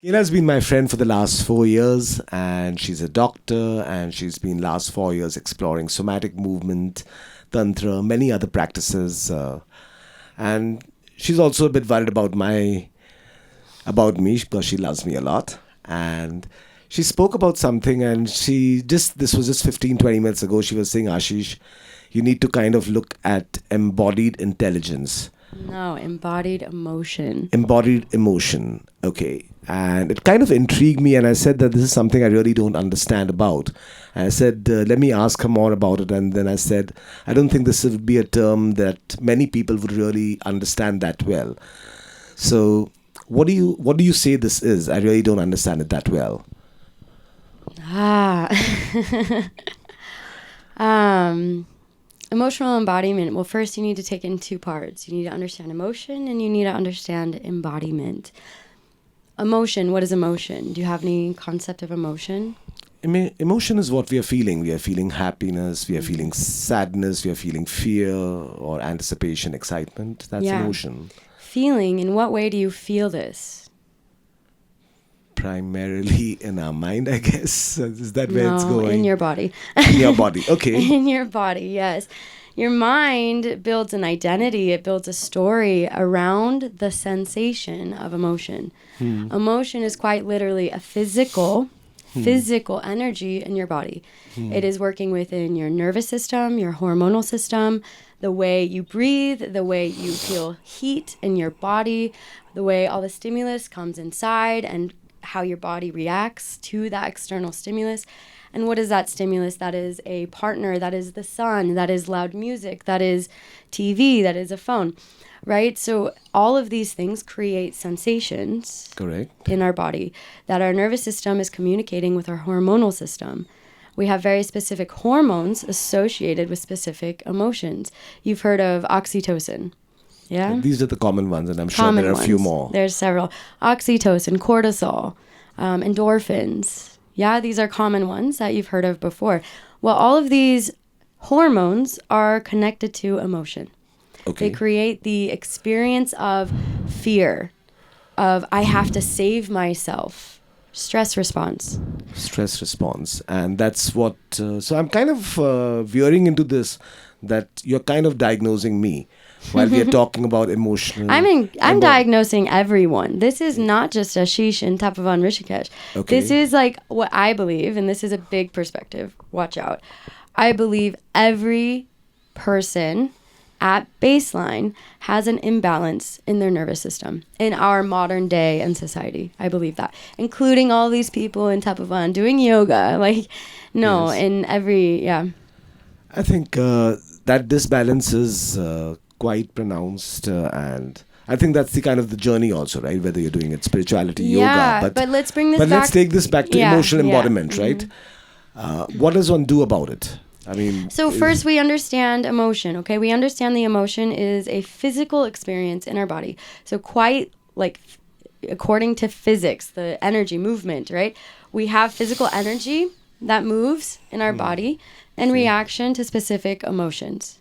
Kayla's been my friend for the last 4 years, and she's a doctor, and she's been last 4 years exploring somatic movement, tantra, many other practices, and she's also a bit worried about me because she loves me a lot, and she spoke about something, and this was just 15, 20 minutes ago. She was saying, Ashish, you need to kind of look at embodied intelligence. No, embodied emotion. Embodied emotion. Okay. And it kind of intrigued me, and I said that this is something I really don't understand about. And I said, let me ask her more about it. And then I said, I don't think this would be a term that many people would really understand that well. So, what do you say this is? I really don't understand it that well. Ah. um, Emotional embodiment. Well, first you need to take it in two parts. You need to understand emotion and you need to understand embodiment. Emotion, what is emotion? Do you have any concept of emotion? Emotion is what we are feeling. We are feeling happiness, we are feeling sadness, we are feeling fear or anticipation, excitement. That's Yeah. emotion. Feeling, in what way do you feel this? Primarily in our mind, I guess. Is that where it's No, going? in your body. In your body. Okay. In your body, yes. Your mind builds an identity, it builds a story around the sensation of emotion. Emotion is quite literally a physical energy in your body. It is working within your nervous system, your hormonal system, the way you breathe, the way you feel heat in your body, the way all the stimulus comes inside and how your body reacts to that external stimulus. And what is that stimulus? That is a partner, that is the sun, that is loud music, that is TV, that is a phone, right? So all of these things create sensations Correct. in our body that our nervous system is communicating with our hormonal system. We have very specific hormones associated with specific emotions. You've heard of oxytocin. Yeah? These are the common ones, and I'm sure Common there are a few ones. more. There's several. Oxytocin, cortisol, endorphins. Yeah, these are common ones that you've heard of before. Well, all of these hormones are connected to emotion. Okay. They create the experience of fear, of I have to save myself, stress response. Stress response. And that's what. So I'm kind of veering into this that you're kind of diagnosing me while we are talking about emotional. I'm embod- diagnosing everyone. This is not just Ashish and Tapavan Rishikesh. Okay. This is like what I believe, and this is a big perspective. Watch out. I believe every person at baseline has an imbalance in their nervous system in our modern day and society. I believe that, including all these people in Tapavan doing yoga. Like, no, Yes. in every, yeah. I think that this balance is quite pronounced, and I think that's the kind of the journey also, right? Whether you're doing it spirituality, Yeah, yoga, but let's bring this but back. let's take this back to Yeah, emotional yeah. embodiment, right? What does one do about it? I mean, So first we understand emotion, okay? We understand the emotion is a physical experience in our body. So quite like according to physics, the energy movement, right? We have physical energy that moves in our body in reaction to specific emotions,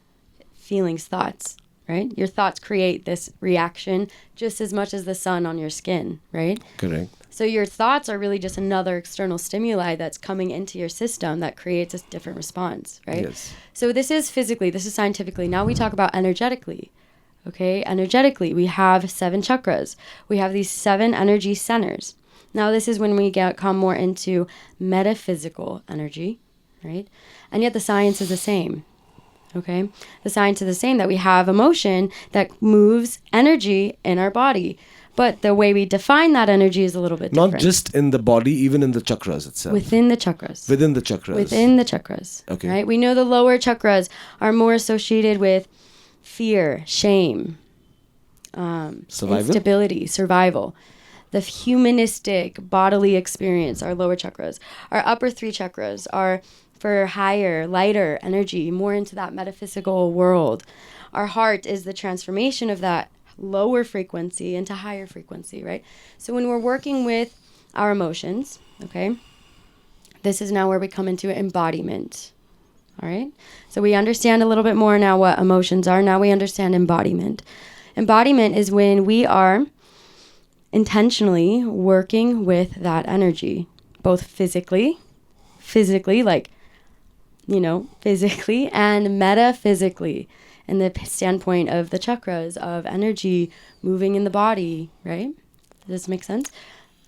feelings, thoughts, right? Your thoughts create this reaction just as much as the sun on your skin, right? correct. So your thoughts are really just another external stimuli that's coming into your system that creates a different response, right? Yes. So this is physically, this is scientifically. Now we talk about energetically. Okay, energetically, we have 7 chakras. We have these 7 energy centers. Now this is when we come more into metaphysical energy, right? And yet the science is the same. Okay? The science is the same, that we have emotion that moves energy in our body. But the way we define that energy is a little bit different. Not just in the body, even in the chakras itself. Within the chakras. Within the chakras. Within the chakras. Okay. Right? We know the lower chakras are more associated with fear, shame, Survival? instability, survival. The humanistic bodily experience, our lower chakras. Our upper 3 chakras are for higher, lighter energy, more into that metaphysical world. Our heart is the transformation of that lower frequency into higher frequency, right? So when we're working with our emotions, okay, this is now where we come into embodiment. All right? So we understand a little bit more now what emotions are. Now we understand embodiment. Embodiment is when we are intentionally working with that energy, both physically, like, physically and metaphysically, in the standpoint of the chakras, of energy moving in the body, right? Does this make sense?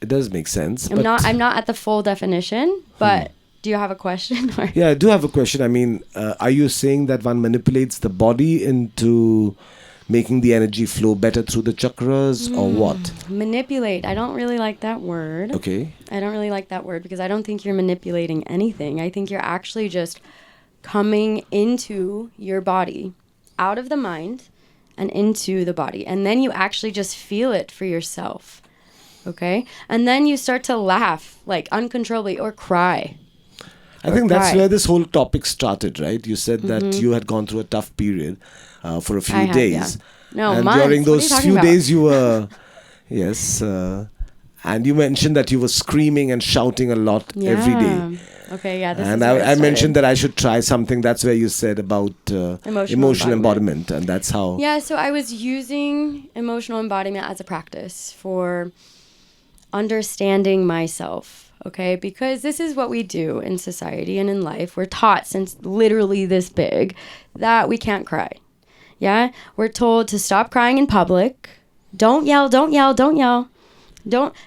It does make sense. I'm not at the full definition, but do you have a question? Yeah, I do have a question. I mean, are you saying that one manipulates the body into making the energy flow better through the chakras, or what? Manipulate. I don't really like that word. Okay. I don't really like that word because I don't think you're manipulating anything. I think you're actually just coming into your body, out of the mind and into the body. And then you actually just feel it for yourself. Okay? And then you start to laugh, like uncontrollably, or cry. I think that's where this whole topic started, right? You said that you had gone through a tough period for a few days. Yeah. No, and months. during those few about? days you were, yes, and you mentioned that you were screaming and shouting a lot every day. Okay, yeah. And I mentioned that I should try something. That's where you said about emotional embodiment. And that's how... Yeah, so I was using emotional embodiment as a practice for understanding myself, okay? Because this is what we do in society and in life. We're taught since literally this big that we can't cry. Yeah? We're told to stop crying in public. Don't yell, don't yell, don't yell.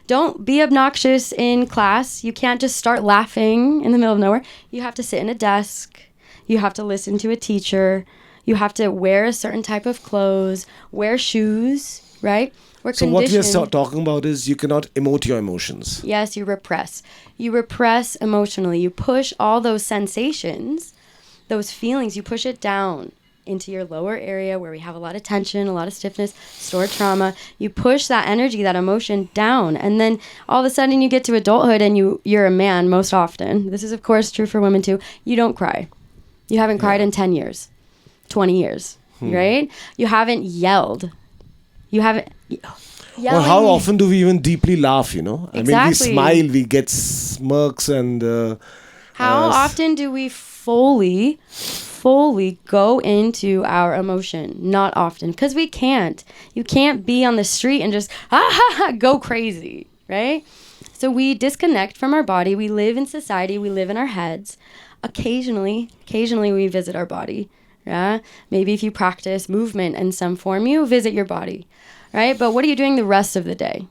Don't be obnoxious in class. You can't just start laughing in the middle of nowhere. You have to sit in a desk. You have to listen to a teacher. You have to wear a certain type of clothes, wear shoes, right? So what we are talking about is you cannot emote your emotions. Yes, you repress. You repress emotionally. You push all those sensations, those feelings, you push it down into your lower area where we have a lot of tension, a lot of stiffness, stored trauma. You push that energy, that emotion down. And then all of a sudden you get to adulthood and you're a man most often. This is, of course, true for women too. You don't cry. You haven't cried in 10 years, 20 years, right? You haven't yelled. You haven't... Well, how often do we even deeply laugh, you know? Exactly. I mean, we smile, we get smirks and... how often do we fully go into our emotion? Not often, because we can't. You can't be on the street and just go crazy, right? So we disconnect from our body. We live in society. We live in our heads. Occasionally we visit our body. Yeah, maybe if you practice movement in some form, you visit your body, right? But what are you doing the rest of the day?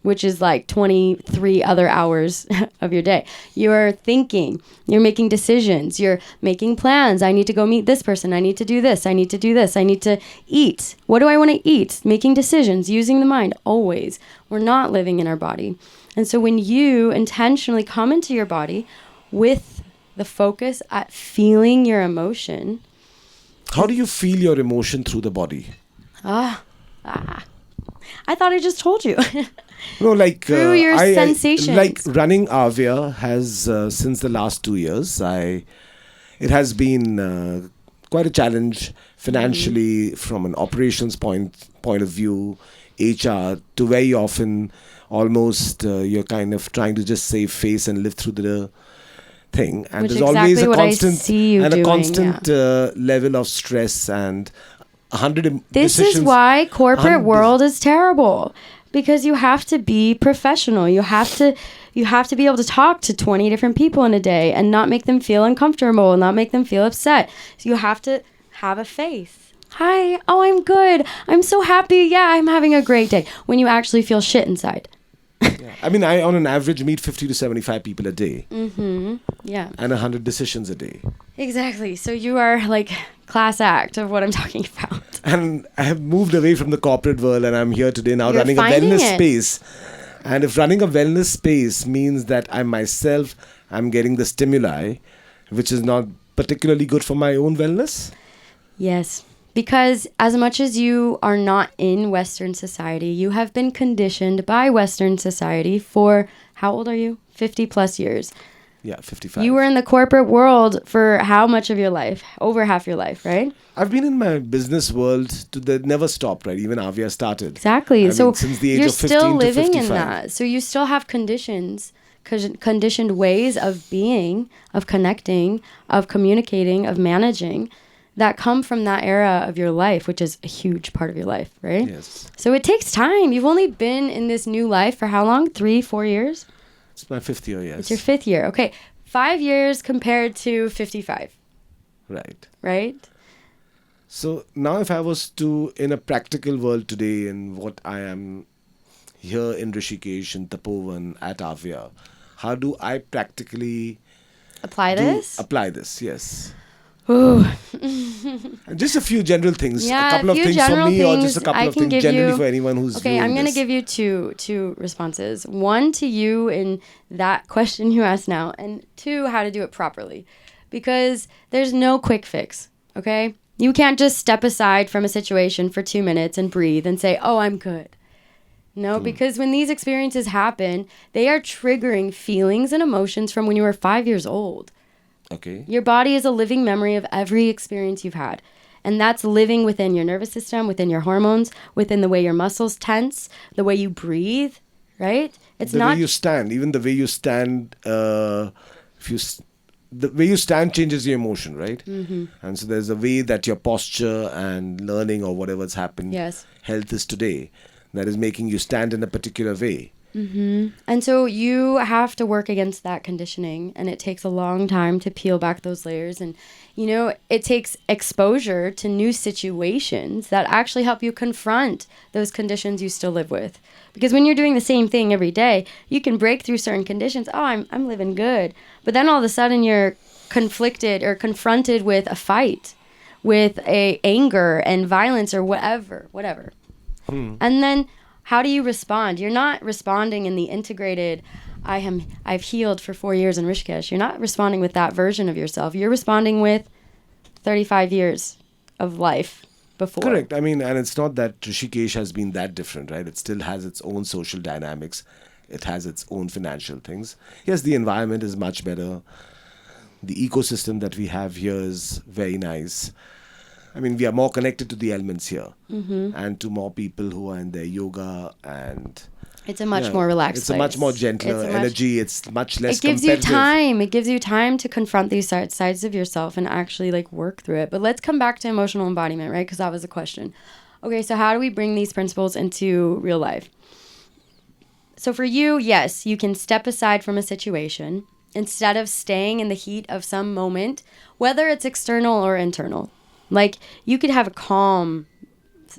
Which is like 23 other hours of your day. You're thinking, you're making decisions, you're making plans. I need to go meet this person. I need to do this. I need to do this. I need to eat. What do I want to eat? Making decisions, using the mind, always. We're not living in our body. And so when you intentionally come into your body with the focus at feeling your emotion. How do you feel your emotion through the body? I thought I just told you. No, like through your sensations. Like running Avia has since the last 2 years. It has been quite a challenge financially from an operations point of view, HR, to very often almost you're kind of trying to just save face and live through the thing, and which there's exactly always a constant doing, level of stress and 100 This decisions. is why corporate world is terrible. Because you have to be professional. You have to be able to talk to 20 different people in a day and not make them feel uncomfortable and not make them feel upset. So you have to have a face. Hi, oh, I'm good. I'm so happy. Yeah, I'm having a great day. When you actually feel shit inside. Yeah. I mean, I on an average meet 50 to 75 people a day. Mm-hmm. Yeah. And 100 decisions a day. Exactly. So you are like class act of what I'm talking about. And I have moved away from the corporate world and I'm here today now running a wellness space. And if running a wellness space means that I'm getting the stimuli, which is not particularly good for my own wellness. Yes. Because as much as you are not in Western society, you have been conditioned by Western society for, how old are you? 50 plus years. Yeah, 55. You were in the corporate world for how much of your life? Over half your life, right? I've been in my business world that never stopped, right? Even Avia started. Exactly. I mean, since the age you're of 15 still to living 55. in that. So you still have conditioned ways of being, of connecting, of communicating, of managing that come from that era of your life, which is a huge part of your life, right? Yes. So it takes time. You've only been in this new life for how long? 3, 4 years? It's my 5th year, yes. It's your 5th year. Okay. 5 years compared to 55, Right. right? So now if I was to, in a practical world today, in what I am here in Rishikesh, in Tapovan, at Avia, how do I practically apply this? Yes. Ooh. And just a few general things, Yeah, a couple a of few things for general me, or things just a couple I of can things give generally you. for anyone who's Okay, viewing I'm going to this. give you two responses. One to you in that question you asked now, and two, how to do it properly. Because there's no quick fix, okay? You can't just step aside from a situation for 2 minutes and breathe and say, oh, I'm good. No, because when these experiences happen, they are triggering feelings and emotions from when you were 5 years old. Okay. Your body is a living memory of every experience you've had. And that's living within your nervous system, within your hormones, within the way your muscles tense, the way you breathe, right? It's The not way you stand, even the way you stand, if you, the way you stand changes your emotion, right? Mm-hmm. And so there's a way that your posture and learning or whatever's happened, Yes. health is today, that is making you stand in a particular way. And so you have to work against that conditioning, and it takes a long time to peel back those layers. And, you know, it takes exposure to new situations that actually help you confront those conditions you still live with. Because when you're doing the same thing every day, you can break through certain conditions. Oh, I'm living good. But then all of a sudden you're conflicted or confronted with a fight, with a anger and violence or whatever. And then how do you respond? You're not responding in the integrated, I've healed for 4 years in Rishikesh. You're not responding with that version of yourself. You're responding with 35 years of life before. Correct. I mean, and it's not that Rishikesh has been that different, right? It still has its own social dynamics. It has its own financial things. Yes, the environment is much better. The ecosystem that we have here is very nice. I mean, we are more connected to the elements here, and to more people who are in their yoga, and It's a much more relaxed it's a much place. more gentler It's a much- energy. It's much less It gives you competitive. time. It gives you time to confront these sides of yourself and actually like work through it. But let's come back to emotional embodiment, right? Because that was the question. Okay, so how do we bring these principles into real life? So for you, yes, you can step aside from a situation instead of staying in the heat of some moment, whether it's external or internal. Like you could have a calm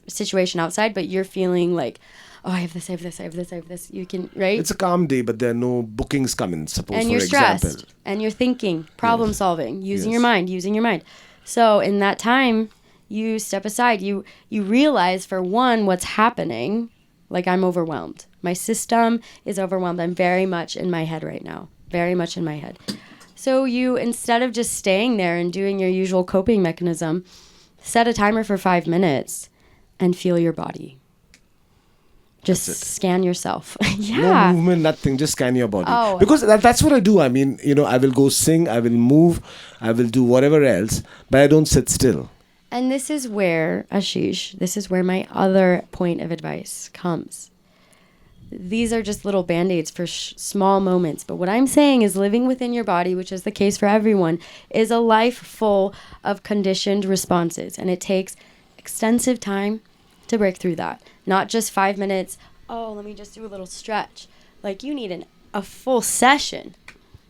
situation outside, but you're feeling like, oh, I have this, I have this, I have this, I have this. You can, right? It's a calm day, but there are no bookings coming, suppose, And for you're stressed example. and you're thinking, problem solving, using your Yes. mind. So in that time, you step aside. You realize, for one, what's happening. Like, I'm overwhelmed. My system is overwhelmed. I'm very much in my head right now. Very much in my head. So you, instead of just staying there and doing your usual coping mechanism, set a timer for 5 minutes and feel your body. Just That's it. scan yourself. No Yeah. movement, nothing. Just scan your body. Oh. Because that's what I do. I mean, I will go sing, I will move, I will do whatever else, but I don't sit still. And this is where, Ashish, this is where my other point of advice comes. These are just little band-aids for small moments. But what I'm saying is living within your body, which is the case for everyone, is a life full of conditioned responses. And it takes extensive time to break through that. Not just 5 minutes, oh, let me just do a little stretch. Like, you need a full session.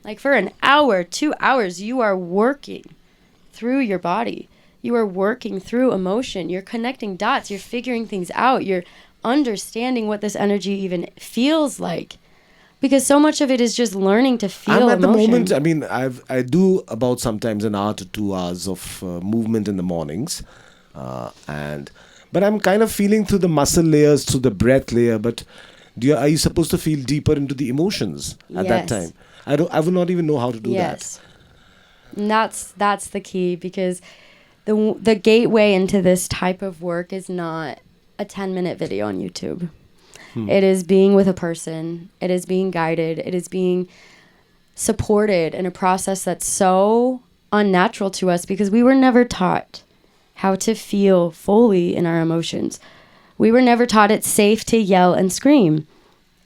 Like, for an hour, 2 hours, you are working through your body. You are working through emotion. You're connecting dots. You're figuring things out. You're understanding what this energy even feels like. Because so much of it is just learning to feel I'm at the emotion. moment, I mean, I do about sometimes an hour to 2 hours of movement in the mornings. But I'm kind of feeling through the muscle layers, through the breath layer. But are you supposed to feel deeper into the emotions at that Yes. time? I would not even know how to do Yes. And that's the key, because the gateway into this type of work is not a 10-minute video on YouTube. It is being with a person. It is being guided. It is being supported in a process that's so unnatural to us because we were never taught how to feel fully in our emotions. We were never taught it's safe to yell and scream.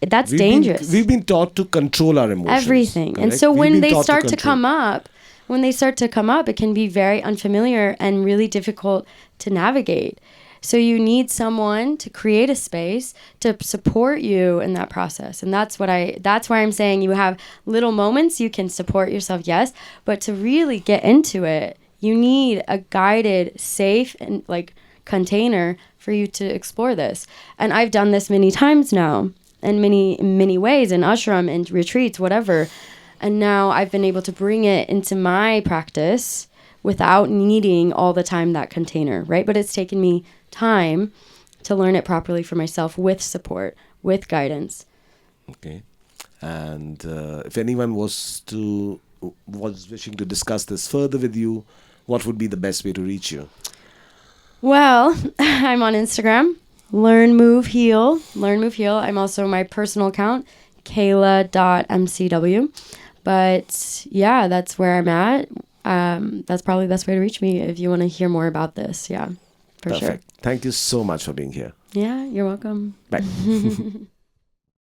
That's that. dangerous. We've been taught to control our emotions. Everything. And correct? so We've when been they taught start to control. come up, when they start to come up, it can be very unfamiliar and really difficult to navigate. So you need someone to create a space to support you in that process. And that's why I'm saying you have little moments you can support yourself, yes, but to really get into it, you need a guided, safe, and like container for you to explore this. And I've done this many times now, in many ways, in ashram and retreats, whatever. And now I've been able to bring it into my practice without needing all the time that container, right? But it's taken me time to learn it properly for myself with support, with guidance. Okay. And if anyone was wishing to discuss this further with you, what would be the best way to reach you? Well, I'm on Instagram, Learn, Move, Heal. Learn, Move, Heal. I'm also my personal account, kayla.mcw. But yeah, that's where I'm at. That's probably the best way to reach me if you want to hear more about this. Yeah, for Perfect. sure. Thank you so much for being here. Yeah, you're welcome. Bye.